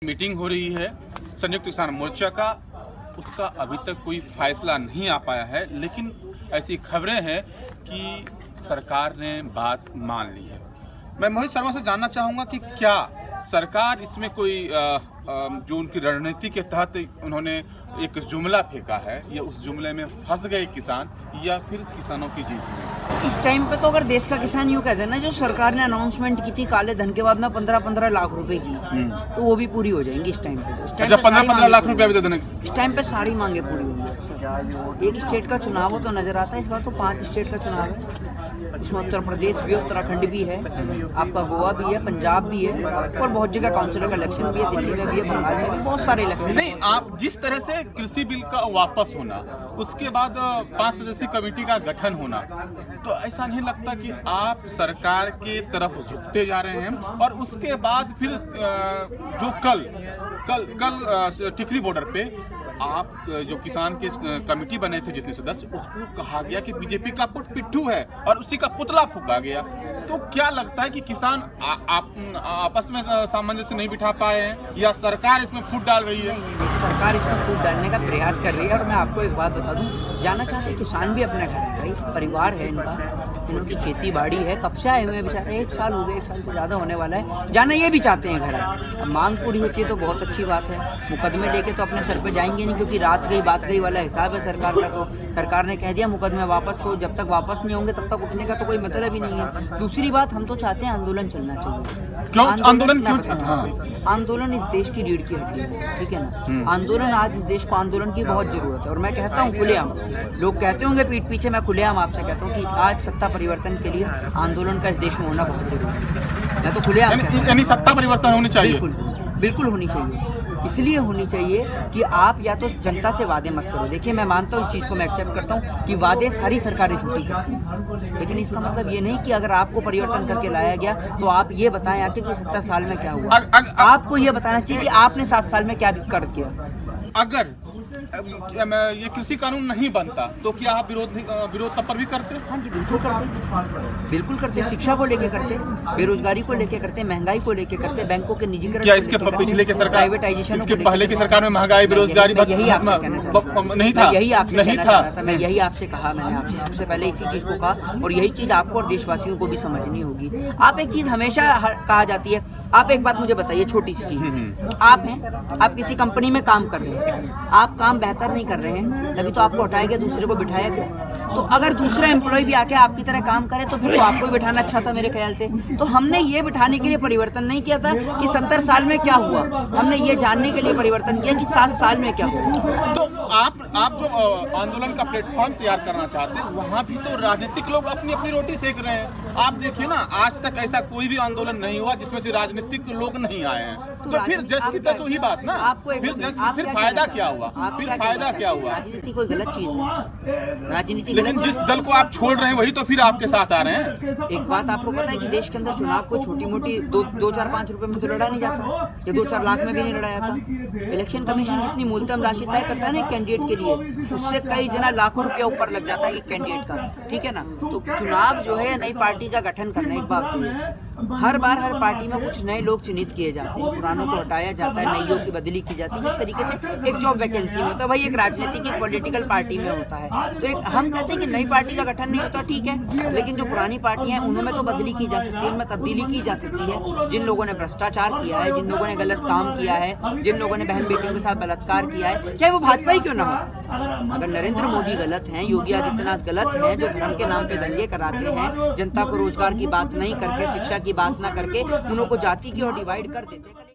Meeting हो रही है संयुक्त किसान मोर्चा का, उसका अभी तक कोई फैसला नहीं आ पाया है, लेकिन ऐसी खबरें हैं कि सरकार ने बात मान ली है। मैं मोहित शर्मा से जानना चाहूँगा कि क्या सरकार इसमें कोई जो उनकी रणनीति के तहत उन्होंने एक जुमला फेंका है, या उस जुमले में फंस गए किसान, या फिर किसानों की जीत हुई? इस टाइम पे तो अगर देश का किसान यूँ कहते हैं ना, जो सरकार ने अनाउंसमेंट की थी काले धन के बाद में 15-15 लाख रुपए की, तो वो भी पूरी हो जाएंगी इस टाइम पे। अच्छा, 15-15 लाख रुपए भी दे देने इस टाइम पे सारी मांगे पूरी होंगी। एक स्टेट का चुनाव हो तो नजर आता है, इस बार तो 5 स्टेट का चुनाव है। इसमें उत्तर प्रदेश भी, उत्तराखंड भी है, आपका गोवा भी है, पंजाब भी है, और बहुत जगह काउंसिलर का इलेक्शन भी है, दिल्ली में भी है, बंगाल में भी, बहुत सारे इलेक्शन। नहीं, आप जिस तरह से कृषि बिल का वापस होना, उसके बाद 5 सदस्यीय कमेटी का गठन होना, तो ऐसा नहीं लगता कि आप सरकार के तरफ झुकते जा रहे हैं? और उसके बाद फिर जो कल टिकरी बॉर्डर पे आप जो किसान के कमेटी बने थे जितने सदस्य, उसको कहा गया कि बीजेपी का पुट पिट्ठू है और उसी का पुतला फूंका गया। तो क्या लगता है कि किसान आपस में सामंजस्य नहीं बिठा पाए हैं, या सरकार इसमें फूट डाल रही है? सरकार इसमें फूट डालने का प्रयास कर रही है। और मैं आपको एक बात बता दूं, जाना चाहते किसान भी अपने घर है, भाई परिवार है इनका, इनकी खेती बाड़ी है, कब से आए हुए हैं बेचारे, 1 साल हो गए, 1 साल से ज़्यादा होने वाला है, जाना ये भी चाहते हैं घर। अब मांग पूरी होती है तो बहुत अच्छी बात है, मुकदमे लेके तो अपने सर पे जाएंगे नहीं, क्योंकि रात गई बात गई वाला हिसाब है सरकार का। तो सरकार ने कह दिया मुकदमे वापस, तो जब तक वापस नहीं होंगे तब तक उठने का तो कोई मतलब ही नहीं है। दूसरी बात, हम तो चाहते हैं आंदोलन चलना चाहिए। क्यों आंदोलन? आंदोलन इस देश की रीढ़ की हड्डी है, ठीक है ना। आंदोलन, आज इस देश को आंदोलन की बहुत जरूरत है। और मैं कहता हूँ खुलेआम, लोग कहते होंगे पीठ पीछे, मैं खुलेआम आपसे कहता हूँ कि आज सत्ता परिवर्तन के लिए आंदोलन का इस देश में होना बहुत जरूरी है। मैं तो खुलेआम, यानी सत्ता परिवर्तन होनी चाहिए। बिल्कुल होनी चाहिए। इसलिए होनी चाहिए कि आप या तो जनता से वादे मत करो। देखिए, मैं मानता हूँ, इस चीज़ को मैं एक्सेप्ट करता हूँ कि वादे सारी सरकारें झूठी करती हैं, लेकिन इसका मतलब ये नहीं कि अगर आपको परिवर्तन करके लाया गया तो आप ये बताएं आके कि 70 साल में क्या हुआ। आपको ये बताना चाहिए कि आपने 7 साल में क्या कर दिया। अगर ये कृषि कानून नहीं बनता तो क्या आप विरोध तब पर भी करते? हाँ जी, बिल्कुल करते, बिल्कुल करते। शिक्षा को लेके करते, बेरोजगारी को लेके करते, महंगाई को लेके करते, बैंकों के निजीकरण, क्या इसके पिछले के सरकार, प्राइवेटाइजेशन, इसके पहले की सरकार में महंगाई, बेरोजगारी यही आपसे कहना चाहता नहीं था, यही आपसे कहना चाहता था। मैं यही आपसे कहा, मैंने आपसे सबसे पहले इसी चीज को कहा, और यही चीज आपको और देशवासियों को भी समझनी होगी। आप एक चीज हमेशा कहा जाती है, आप एक बात मुझे बताइए, छोटी सी चीज, आप हैं, आप किसी कंपनी में काम कर रहे हैं, आप काम बेहतर नहीं कर रहे हैं, तभी तो आपको हटाया गया, दूसरे को बिठाया गया। तो अगर दूसरा एम्प्लॉय भी आके आपकी तरह काम करे तो फिर तो आपको ही बिठाना अच्छा था मेरे ख्याल से। तो हमने ये बिठाने के लिए परिवर्तन नहीं किया था कि 70 साल में क्या हुआ, हमने ये जानने के लिए परिवर्तन किया कि 7 साल में क्या हुआ। तो आप जो आंदोलन का प्लेटफॉर्म तैयार करना चाहते हैं, वहाँ भी तो राजनीतिक लोग अपनी अपनी रोटी सेक रहे हैं। आप देखिए ना, आज तक ऐसा कोई भी आंदोलन नहीं हुआ जिसमें से राजनीतिक लोग नहीं आए हैं। तो फिर जस की तस वही बात ना, फिर फायदा क्या हुआ? फिर फायदा क्या हुआ? राजनीति कोई गलत चीज है, राजनीति, लेकिन जिस दल को आप छोड़ रहे हैं वही तो फिर आपके साथ आ रहे हैं। एक बात आपको पता है कि देश के अंदर चुनाव को छोटी मोटी 2-4-5 रुपए में तो लड़ा नहीं जाता, या 2-4 लाख में भी नहीं लड़ाया था। इलेक्शन कमीशन जितनी मूलतम राशि तय करता है ना एक कैंडिडेट के लिए, उससे कई जना लाखों रुपया ऊपर लग जाता है एक कैंडिडेट का, ठीक है ना। तो चुनाव जो है नई पार्टी का गठन करना एक बात है। हर बार हर पार्टी में कुछ नए लोग चिन्हित किए जाते हैं, पुरानों को हटाया जाता है, नईयों की बदली की जाती है। जिस तरीके से एक जॉब वैकेंसी में होता है, भाई एक राजनीतिक, एक पॉलिटिकल पार्टी में होता है। तो एक हम कहते हैं कि नई पार्टी का गठन नहीं होता, ठीक है, लेकिन जो पुरानी पार्टियां हैं उनमें तो बदली की जा सकती है, उनमें तब्दीली की जा सकती है। जिन लोगों ने भ्रष्टाचार किया है, जिन लोगों ने गलत काम किया है, जिन लोगों ने बहन बेटियों के साथ बलात्कार किया है, चाहे वो भाजपा ही क्यों ना हो। अगर नरेंद्र मोदी गलत हैं, योगी आदित्यनाथ गलत हैं, जो धर्म के नाम पे दंगे कराते हैं, जनता को रोजगार की बात नहीं करके, शिक्षा की बात ना करके, उनको जाति की ओर डिवाइड कर देते हैं।